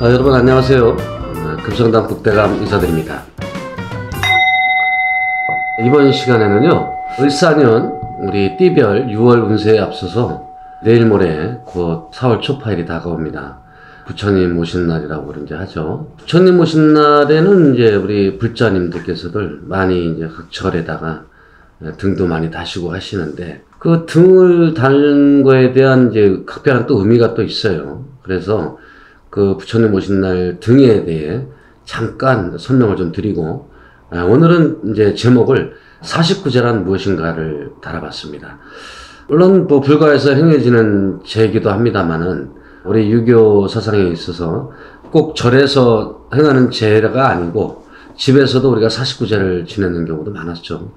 여러분 안녕하세요. 금성당 북대감 인사드립니다. 이번 시간에는요, 을사년 우리 띠별 6월 운세에 앞서서 내일 모레 곧 4월 초파일이 다가옵니다. 부처님 오신 날이라고 이제 하죠. 부처님 오신 날에는 이제 우리 불자님들께서들 많이 이제 각 절에다가 등도 많이 다시고 하시는데, 그 등을 다는 거에 대한 이제 각별한 또 의미가 또 있어요. 그래서 그 부처님 오신 날 등에 대해 잠깐 설명을 좀 드리고, 오늘은 이제 제목을 49제란 무엇인가를 달아봤습니다. 물론 뭐 불가에서 행해지는 제이기도 합니다만은, 우리 유교 사상에 있어서 꼭 절에서 행하는 제가 아니고 집에서도 우리가 49제를 지내는 경우도 많았죠.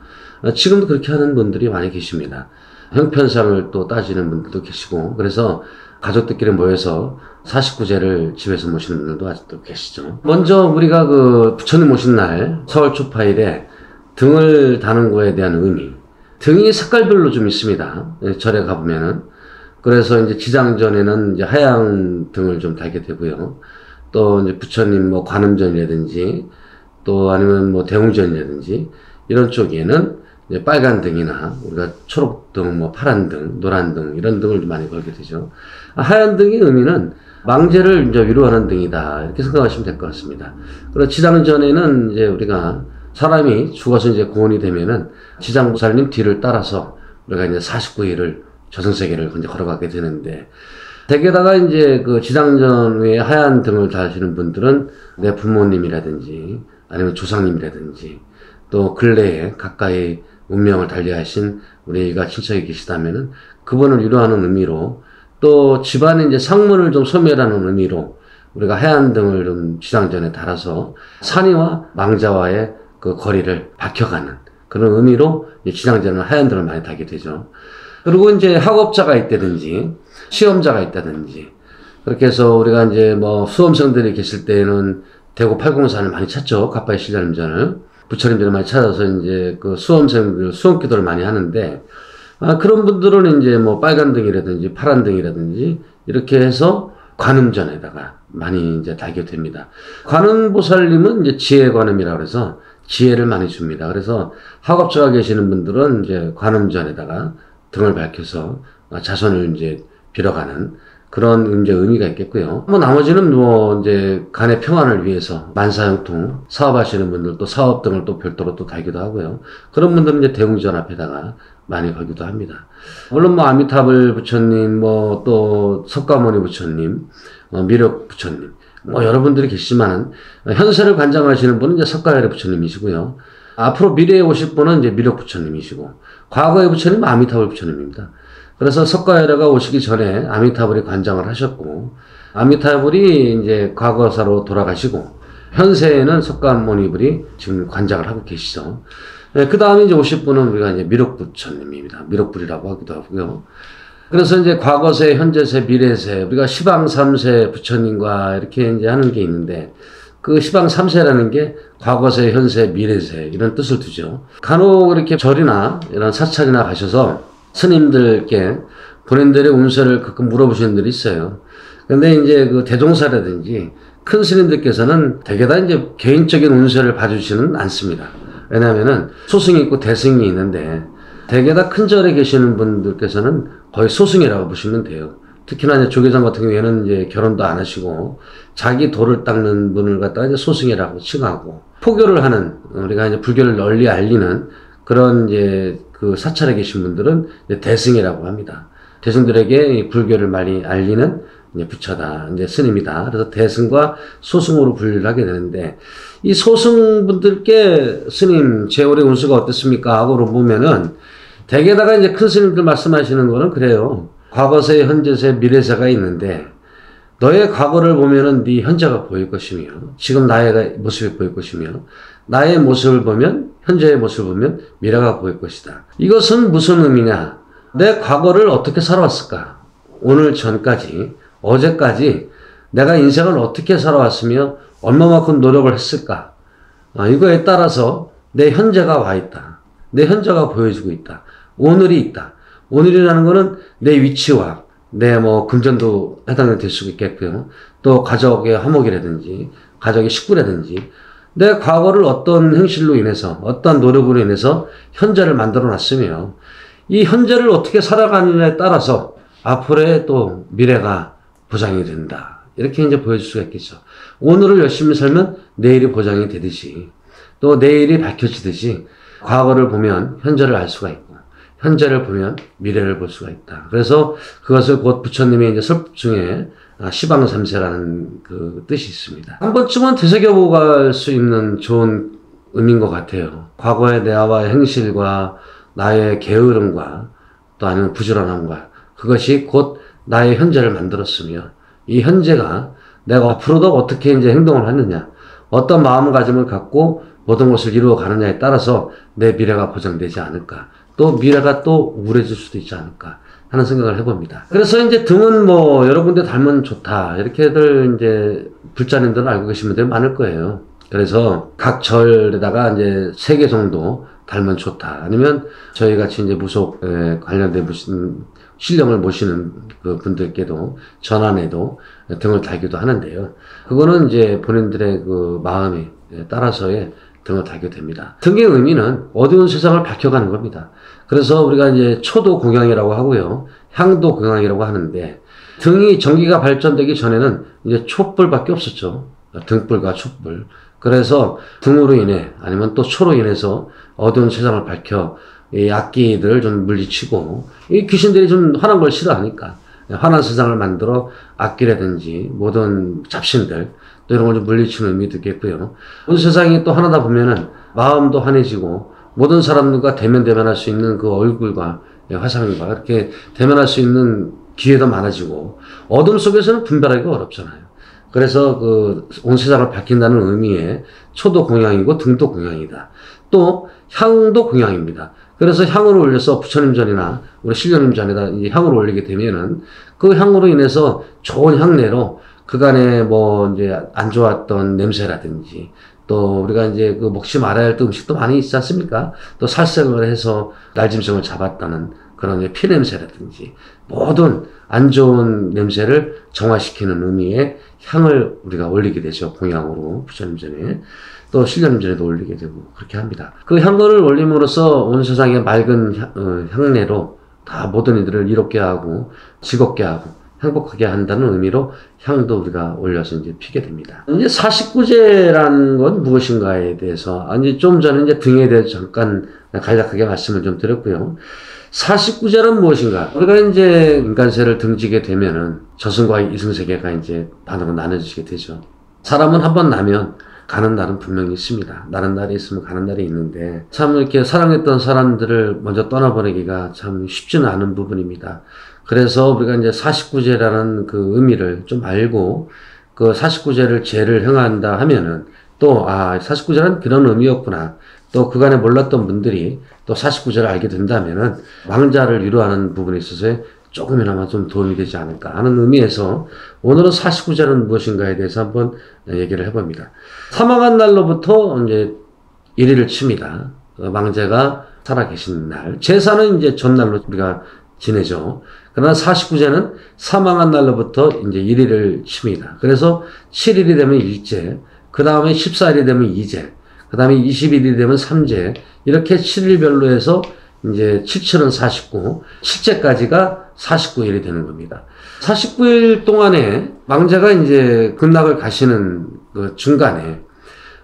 지금도 그렇게 하는 분들이 많이 계십니다. 형편상을 또 따지는 분들도 계시고, 그래서 가족들끼리 모여서 49제를 집에서 모시는 분들도 아직도 계시죠. 먼저 우리가 그 부처님 오신 날 4월 초파일에 등을 다는 거에 대한 의미, 등이 색깔별로 좀 있습니다. 절에 가보면은. 그래서 이제 지장전에는 이제 하양 등을 좀 달게 되고요. 또 이제 부처님 뭐 관음전이라든지 또 아니면 뭐 대웅전이라든지 이런 쪽에는 이제 빨간 등이나 우리가 초록등, 뭐 파란 등, 노란 등 이런 등을 좀 많이 걸게 되죠. 하얀 등의 의미는 망제를 이제 위로하는 등이다, 이렇게 생각하시면 될 것 같습니다. 그리고 지장전에는 이제 우리가 사람이 죽어서 이제 고온이 되면은 지장보살님 뒤를 따라서 우리가 이제 49일을 저승세계를 이제 걸어가게 되는데, 대개다가 이제 그 지장전 외에 하얀 등을 다시는 분들은 내 부모님이라든지 아니면 조상님이라든지 또 근래에 가까이 운명을 달리하신 우리가 친척이 계시다면은 그분을 위로하는 의미로, 또 집안의 이제 상문을 좀 소멸하는 의미로 우리가 하얀 등을 좀 지장전에 달아서 산이와 망자와의 그 거리를 밝혀가는 그런 의미로 지장전은 하얀 등을 많이 달게 되죠. 그리고 이제 학업자가 있다든지 시험자가 있다든지, 그렇게 해서 우리가 이제 뭐 수험생들이 계실 때는 대구 팔공산을 많이 찾죠. 갑바의 신자림전을, 부처님들을 많이 찾아서 이제 그 수험생들 수험 기도를 많이 하는데, 그런 분들은 이제 뭐 빨간 등이라든지 파란 등이라든지 이렇게 해서 관음전에다가 많이 이제 달게 됩니다. 관음보살님은 이제 지혜관음이라고 해서 지혜를 많이 줍니다. 그래서 학업자가 계시는 분들은 이제 관음전에다가 등을 밝혀서 자손을 이제 빌어가는 그런 이제 의미가 있겠고요. 뭐 나머지는 뭐 이제 간의 평안을 위해서 만사형통 사업하시는 분들도 사업 등을 또 별도로 또 달기도 하고요. 그런 분들은 이제 대웅전 앞에다가 많이 걸기도 합니다. 물론 뭐 아미타불 부처님, 뭐 또 석가모니 부처님, 미륵 부처님, 뭐 여러분들이 계시지만은 현세를 관장하시는 분은 이제 석가야리 부처님이시고요. 앞으로 미래에 오실 분은 이제 미륵 부처님이시고, 과거의 부처님은 아미타불 부처님입니다. 그래서 석가야리가 오시기 전에 아미타불이 관장을 하셨고, 아미타불이 이제 과거사로 돌아가시고, 현세에는 석가모니불이 지금 관장을 하고 계시죠. 그 다음에 이제 오실 분은 우리가 이제 미륵 부처님입니다. 미륵불이라고 하기도 하고요. 그래서 이제 과거세, 현재세, 미래세, 우리가 시방 3세 부처님과 이렇게 이제 하는 게 있는데, 그 시방 3세라는 게 과거세, 현세, 미래세 이런 뜻을 두죠. 간혹 이렇게 절이나 이런 사찰이나 가셔서 스님들께 본인들의 운세를 가끔 물어보시는 분들이 있어요. 근데 이제 그 대종사라든지 큰 스님들께서는 대개 다 이제 개인적인 운세를 봐주지는 않습니다. 왜냐하면은 소승이 있고 대승이 있는데, 대개 다 큰 절에 계시는 분들께서는 거의 소승이라고 보시면 돼요. 특히나 이제 조계장 같은 경우에는 이제 결혼도 안 하시고 자기 도를 닦는 분을 갖다가 이제 소승이라고 칭하고, 포교를 하는, 우리가 이제 불교를 널리 알리는 그런 이제 그 사찰에 계신 분들은 이제 대승이라고 합니다. 대승들에게 불교를 많이 알리는 이제 부처다, 이제 스님이다. 그래서 대승과 소승으로 분류를 하게 되는데, 이 소승분들께 스님 제 올해 운수가 어떻습니까 하고 물어보면은 대개다가 이제 큰 스님들 말씀하시는 거는 그래요. 과거세, 현재세, 미래세가 있는데, 너의 과거를 보면은 네 현재가 보일 것이며, 지금 나의 모습이 보일 것이며, 나의 모습을 보면, 현재의 모습을 보면 미래가 보일 것이다. 이것은 무슨 의미냐? 내 과거를 어떻게 살아왔을까? 오늘 전까지, 어제까지 내가 인생을 어떻게 살아왔으며 얼마만큼 노력을 했을까? 이거에 따라서 내 현재가 와 있다. 내 현재가 보여지고 있다. 오늘이 있다. 오늘이라는 것은 내 위치와 내 뭐 금전도 해당될 수 있겠고요. 또 가족의 화목이라든지 가족의 식구라든지 내 과거를 어떤 행실로 인해서 어떤 노력으로 인해서 현재를 만들어 놨으며 이 현재를 어떻게 살아가느냐에 따라서 앞으로의 또 미래가 보장이 된다. 이렇게 이제 보여줄 수가 있겠죠. 오늘을 열심히 살면 내일이 보장이 되듯이 또 내일이 밝혀지듯이 과거를 보면 현재를 알 수가 있고 현재를 보면 미래를 볼 수가 있다. 그래서 그것을 곧 부처님의 이제 설법 중에 시방삼세라는 그 뜻이 있습니다. 한 번쯤은 되새겨보고 갈 수 있는 좋은 의미인 것 같아요. 과거의 나와의 행실과 나의 게으름과 또 아니면 부지런함과 그것이 곧 나의 현재를 만들었으며 이 현재가 내가 앞으로도 어떻게 이제 행동을 하느냐, 어떤 마음가짐을 갖고 모든 것을 이루어 가느냐에 따라서 내 미래가 보장되지 않을까. 또 미래가 또 우울해질 수도 있지 않을까 하는 생각을 해봅니다. 그래서 이제 등은 뭐 여러 군데 닮으면 좋다. 이렇게들 이제 불자님들은 알고 계신 분들이 많을 거예요. 그래서 각 절에다가 이제 3개 정도 달면 좋다. 아니면 저희 같이 이제 무속에 관련된 무슨 신령을 모시는 그 분들께도 전환에도 등을 달기도 하는데요. 그거는 이제 본인들의 그 마음에 따라서의 등을 달게 됩니다. 등의 의미는 어두운 세상을 밝혀가는 겁니다. 그래서 우리가 이제 초도 공양이라고 하고요. 향도 공양이라고 하는데 등이 전기가 발전되기 전에는 이제 촛불밖에 없었죠. 등불과 촛불. 그래서 등으로 인해 아니면 또 초로 인해서 어두운 세상을 밝혀 이 악기들을 좀 물리치고 이 귀신들이 좀 화난 걸 싫어하니까 화난 세상을 만들어 악기라든지 모든 잡신들 또 이런 걸 좀 물리치는 의미도 있겠고요. 온 세상이 또 하나다 보면은 마음도 환해지고 모든 사람들과 대면할 수 있는 그 얼굴과 화상과 이렇게 대면할 수 있는 기회도 많아지고 어둠 속에서는 분별하기가 어렵잖아요. 그래서 그 온 세상을 밝힌다는 의미의 초도 공양이고 등도 공양이다. 또 향도 공양입니다. 그래서 향을 올려서 부처님 전이나 우리 신령님 전에다 이 향을 올리게 되면은 그 향으로 인해서 좋은 향내로 그간에 뭐 이제 안 좋았던 냄새라든지 또 우리가 이제 그 먹지 말아야 할 음식도 많이 있지 않습니까? 또 살생을 해서 날짐승을 잡았다는 그런 피냄새라든지 모든 안 좋은 냄새를 정화시키는 의미의 향을 우리가 올리게 되죠. 공양으로 부처님 전에 또 신령님 전에도 올리게 되고 그렇게 합니다. 그 향을 올림으로써 온 세상의 맑은 향내로 다 모든 이들을 이롭게 하고 즐겁게 하고 행복하게 한다는 의미로 향도 우리가 올려서 이제 피게 됩니다. 이제 49제라는 건 무엇인가에 대해서, 아니, 좀 전에 이제 등에 대해서 잠깐 간략하게 말씀을 좀 드렸고요. 49제는 무엇인가? 우리가 이제 인간세를 등지게 되면은 저승과 이승세계가 이제 반으로 나눠지게 되죠. 사람은 한번 나면 가는 날은 분명히 있습니다. 나는 날이 있으면 가는 날이 있는데 참 이렇게 사랑했던 사람들을 먼저 떠나보내기가 참 쉽지는 않은 부분입니다. 그래서 우리가 이제 49제라는 그 의미를 좀 알고 그 49제를 죄를 행한다 하면은 또 49제는 그런 의미였구나. 또 그간에 몰랐던 분들이 또 49제를 알게 된다면은 왕자를 위로하는 부분에 있어서 조금이나마 좀 도움이 되지 않을까 하는 의미에서 오늘은 49제는 무엇인가에 대해서 한번 얘기를 해봅니다. 사망한 날로부터 이제 1일을 칩니다. 왕제가 살아계신 날. 제사는 이제 전날로 우리가 지내죠. 그러나 49제는 사망한 날로부터 이제 1일을 칩니다. 그래서 7일이 되면 1제, 그 다음에 14일이 되면 2제, 그 다음에 20일이 되면 3제, 이렇게 7일별로 해서 이제 7칠은 49, 7제까지가 49일이 되는 겁니다. 49일 동안에 왕자가 이제 극락을 가시는 그 중간에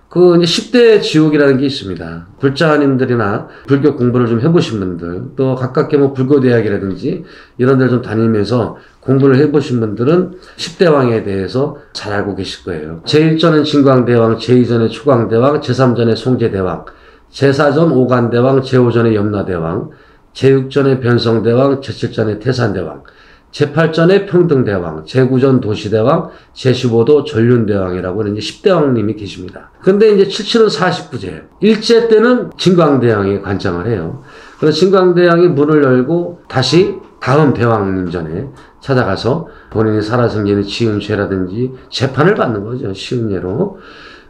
그 이제 10대 지옥이라는 게 있습니다. 불자님들이나 불교 공부를 좀 해보신 분들, 또 가깝게 뭐 불교대학이라든지 이런 데를 좀 다니면서 공부를 해보신 분들은 10대 왕에 대해서 잘 알고 계실 거예요. 제1전은 진광대왕, 제2전에 초광대왕, 제3전에 송제대왕, 제4전 오간대왕, 제5전에 염라대왕, 제6전에 변성대왕, 제7전에 태산대왕, 제8전에 평등대왕, 제9전 도시대왕, 제15도 전륜대왕이라고 이제 10대 왕님이 계십니다. 근데 이제 77은 49제. 1제 때는 진광대왕이 관장을 해요. 그래서 진광대왕이 문을 열고 다시 다음 대왕님 전에 찾아가서 본인이 살아 생기는 지은 죄라든지 재판을 받는 거죠. 쉬운 예로.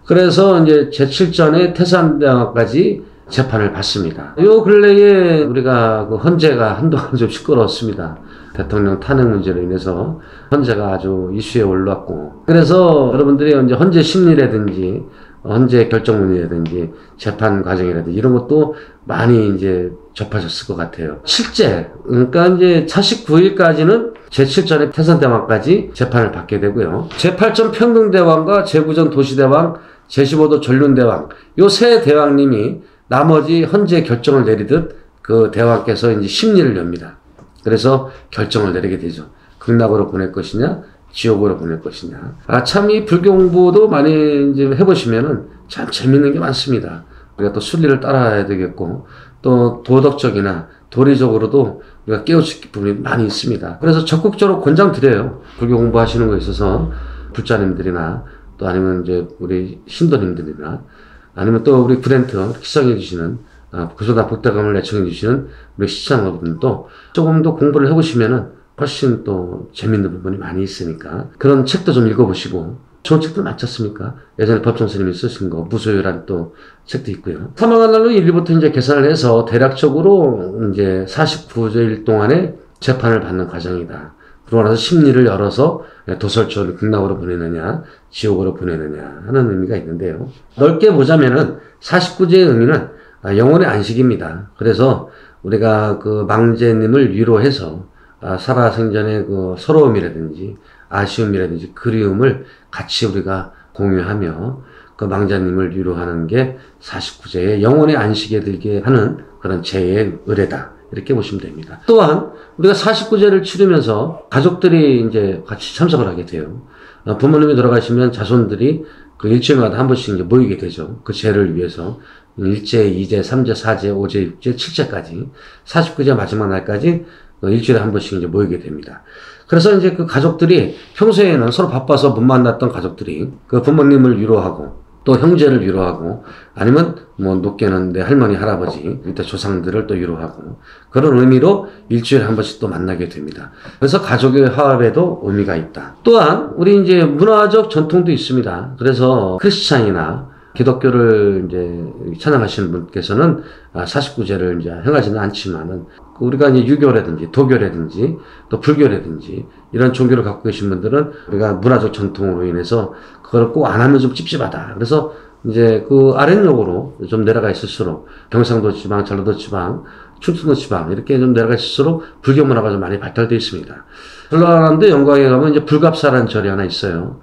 그래서 이제 제7전에 태산대왕까지 재판을 받습니다. 요 근래에 우리가 그 헌재가 한동안 좀 시끄러웠습니다. 대통령 탄핵 문제로 인해서 헌재가 아주 이슈에 올랐고, 그래서 여러분들이 이제 헌재 심리라든지 헌재 결정문이라든지 재판 과정이라든지 이런 것도 많이 이제 접하셨을 것 같아요. 실제 그러니까 이제 49일까지는 제7전의 태선대왕까지 재판을 받게 되고요. 제8전 평등대왕과 제9전 도시대왕, 제15도 전륜대왕 요 세 대왕님이 나머지 헌재 결정을 내리듯 그 대왕께서 이제 심리를 엽니다. 그래서 결정을 내리게 되죠. 극락으로 보낼 것이냐, 지옥으로 보낼 것이냐. 참 이 불교 공부도 많이 이제 해보시면은 참 재밌는 게 많습니다. 우리가 또 순리를 따라야 되겠고, 또 도덕적이나 도리적으로도 우리가 깨우칠 부분이 많이 있습니다. 그래서 적극적으로 권장드려요. 불교 공부하시는 거에 있어서 불자님들이나 또 아니면 이제 우리 신도님들이나 아니면 또 우리 브랜트 시청해 주시는 구소다 복다감을 애청해 주시는 우리 시청자분들도 조금 더 공부를 해보시면은 훨씬 또 재밌는 부분이 많이 있으니까 그런 책도 좀 읽어보시고, 좋은 책도 많지 않습니까? 예전에 법정 스님이 쓰신 거 무소유란 또 책도 있고요. 사망한 날로 1일부터 이제 계산을 해서 대략적으로 이제 49일 동안의 재판을 받는 과정이다. 그러고 나서 심리를 열어서 도설처를 극락으로 보내느냐 지옥으로 보내느냐 하는 의미가 있는데요. 넓게 보자면은 49제의 의미는 영혼의 안식입니다. 그래서 우리가 그 망제님을 위로해서 살아생전의 그 서러움이라든지 아쉬움이라든지 그리움을 같이 우리가 공유하며 그 망자님을 위로하는 게 49제의 영혼의 안식에 들게 하는 그런 제의 의례다. 이렇게 보시면 됩니다. 또한 우리가 49제를 치르면서 가족들이 이제 같이 참석을 하게 돼요. 부모님이 돌아가시면 자손들이 그 일주일마다 한 번씩 이제 모이게 되죠. 그 제를 위해서 1제, 2제, 3제, 4제, 5제, 6제, 7제까지 49제 마지막 날까지 일주일에 한 번씩 이제 모이게 됩니다. 그래서 이제 그 가족들이 평소에는 서로 바빠서 못 만났던 가족들이 그 부모님을 위로하고 또 형제를 위로하고 아니면 뭐 높게는 내 할머니, 할아버지, 이때 조상들을 또 위로하고 그런 의미로 일주일에 한 번씩 또 만나게 됩니다. 그래서 가족의 화합에도 의미가 있다. 또한 우리 이제 문화적 전통도 있습니다. 그래서 크리스찬이나 기독교를 이제 찬양하시는 분께서는 49제를 이제 행하지는 않지만은 우리가 이제 유교라든지 도교라든지 또 불교라든지 이런 종교를 갖고 계신 분들은 우리가 문화적 전통으로 인해서 그걸 꼭 안 하면 좀 찝찝하다. 그래서 이제 그 아랫역으로 좀 내려가 있을수록 경상도 지방, 전라도 지방, 충청도 지방 이렇게 좀 내려가 있을수록 불교 문화가 좀 많이 발달되어 있습니다. 전라남도 영광에 가면 이제 불갑사라는 절이 하나 있어요.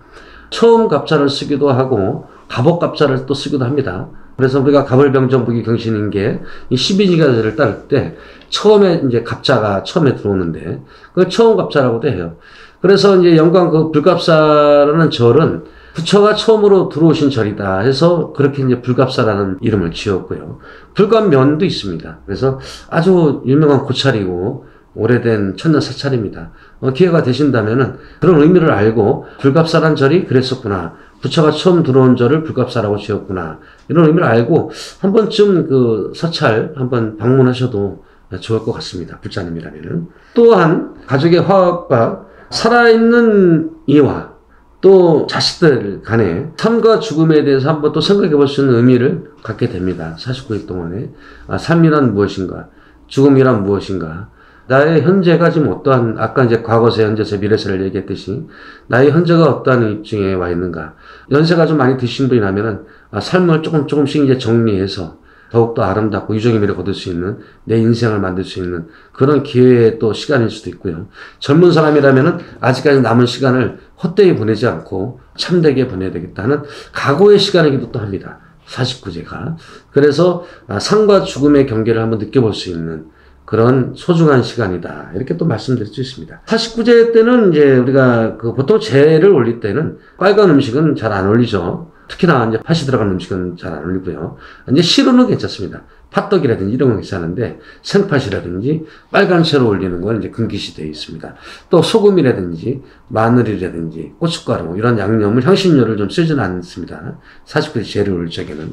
처음 갑자를 쓰기도 하고 갑옥갑자를 또 쓰기도 합니다. 그래서 우리가 갑을병정무기 경신인 게 이 12지가를 따를 때 처음에 이제 갑자가 처음에 들어오는데 그걸 처음 갑자라고도 해요. 그래서 이제 영광 그 불갑사라는 절은 부처가 처음으로 들어오신 절이다 해서 그렇게 이제 불갑사라는 이름을 지었고요. 불갑면도 있습니다. 그래서 아주 유명한 고찰이고 오래된 천년 사찰입니다. 기회가 되신다면은 그런 의미를 알고 불갑사란 절이 그랬었구나. 부처가 처음 들어온 절을 불갑사라고 지었구나. 이런 의미를 알고 한 번쯤 그 사찰 한번 방문하셔도 좋을 것 같습니다. 불자님이라면은. 또한 가족의 화합과 살아있는 이와 또 자식들 간에 삶과 죽음에 대해서 한번 또 생각해 볼 수 있는 의미를 갖게 됩니다. 49일 동안에. 삶이란 무엇인가? 죽음이란 무엇인가? 나의 현재가 지금 어떠한, 아까 이제 과거세, 현재세, 미래세를 얘기했듯이, 나의 현재가 어떠한 입증에 와 있는가. 연세가 좀 많이 드신 분이라면은, 삶을 조금씩 이제 정리해서, 더욱더 아름답고 유종의 미를 거둘 수 있는, 내 인생을 만들 수 있는 그런 기회의 또 시간일 수도 있고요. 젊은 사람이라면은, 아직까지 남은 시간을 헛되이 보내지 않고, 참되게 보내야 되겠다는 각오의 시간이기도 또 합니다. 49제가. 그래서, 삶과 죽음의 경계를 한번 느껴볼 수 있는, 그런 소중한 시간이다. 이렇게 또 말씀드릴 수 있습니다. 49제 때는 이제 우리가 그 보통 제를 올릴 때는 빨간 음식은 잘 안 올리죠. 특히나 이제 팥이 들어간 음식은 잘 안 올리고요. 이제 시루는 괜찮습니다. 팥떡이라든지 이런 건 괜찮은데 생팥이라든지 빨간 채로 올리는 건 이제 금기시 되어 있습니다. 또 소금이라든지 마늘이라든지 고춧가루 이런 양념을 향신료를 좀 쓰지는 않습니다. 49일 제를 올릴 적에는.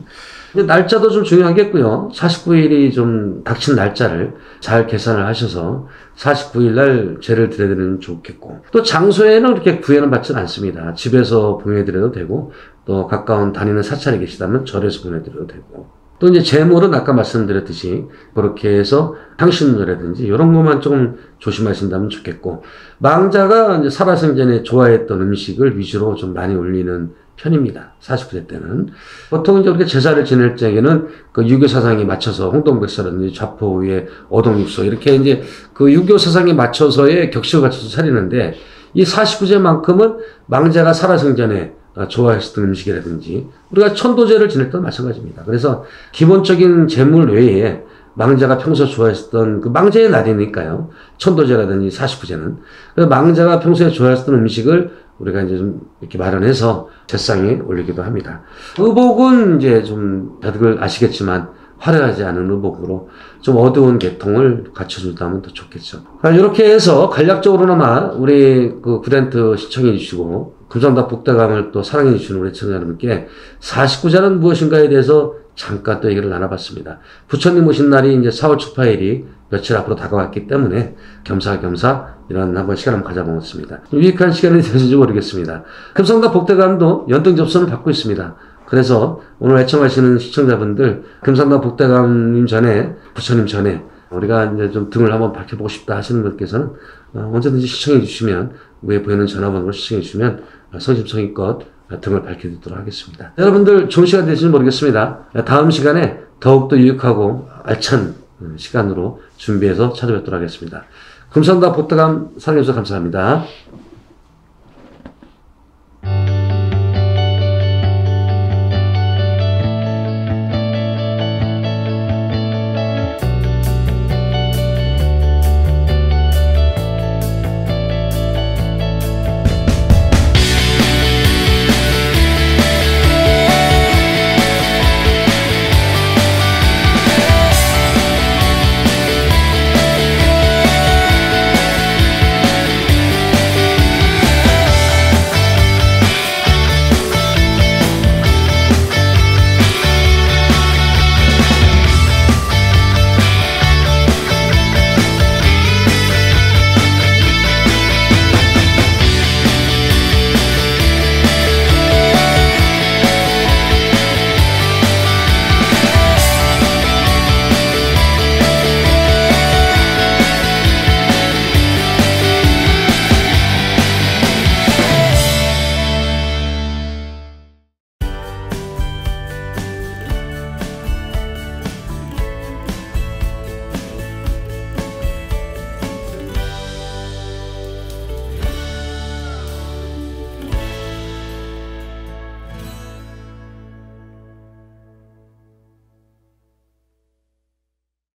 날짜도 좀 중요하겠고요. 49일이 좀 닥친 날짜를 잘 계산을 하셔서 49일 날 제를 드려드리면 좋겠고 또 장소에는 그렇게 구애는 받지는 않습니다. 집에서 보내드려도 되고 또 가까운 다니는 사찰이 계시다면 절에서 보내드려도 되고 또 이제 재물은 아까 말씀드렸듯이 그렇게 해서 향신료라든지 이런 것만 조금 조심하신다면 좋겠고, 망자가 이제 살아생전에 좋아했던 음식을 위주로 좀 많이 올리는 편입니다. 49세 때는. 보통 이제 우리가 제사를 지낼 적에는 그 유교 사상에 맞춰서 홍동백서라든지 좌포우에 어동육소 이렇게 이제 그 유교 사상에 맞춰서의 격식을 갖춰서 차리는데, 이 49제만큼은 망자가 살아생전에 좋아했었던 음식이라든지 우리가 천도제를 지낼 때도 마찬가지입니다. 그래서 기본적인 제물 외에 망자가 평소 좋아했었던 그 망자의 날이니까요. 천도제라든지 49제는. 그래서 망자가 평소에 좋아했었던 음식을 우리가 이제 좀 이렇게 마련해서 제상에 올리기도 합니다. 의복은 이제 좀 다들 아시겠지만 화려하지 않은 의복으로 좀 어두운 계통을 갖춰준다면 더 좋겠죠. 이렇게 해서 간략적으로나마 우리 그 구덴트 시청해 주시고 금상다 복다감을 또 사랑해 주시는 우리 시청자 여러분께 49자는 무엇인가에 대해서 잠깐 또 얘기를 나눠봤습니다. 부처님 오신 날이 이제 4월 초파일이 며칠 앞으로 다가왔기 때문에 겸사겸사 이런 한번 시간 한번 가져보겠습니다. 유익한 시간이 되실지 모르겠습니다. 금상다 복다감도 연등 접선을 받고 있습니다. 그래서 오늘 애청하시는 시청자분들, 금상다 복다감님 전에, 부처님 전에 우리가 이제 좀 등을 한번 밝혀보고 싶다 하시는 분께서는 언제든지 시청해 주시면, 위에 보이는 전화번호로 시청해 주시면 성심성의껏 등을 밝혀드리도록 하겠습니다. 여러분들 좋은 시간 되실지 모르겠습니다. 다음 시간에 더욱더 유익하고 알찬 시간으로 준비해서 찾아뵙도록 하겠습니다. 금상다 복다감 사랑해주셔서 감사합니다.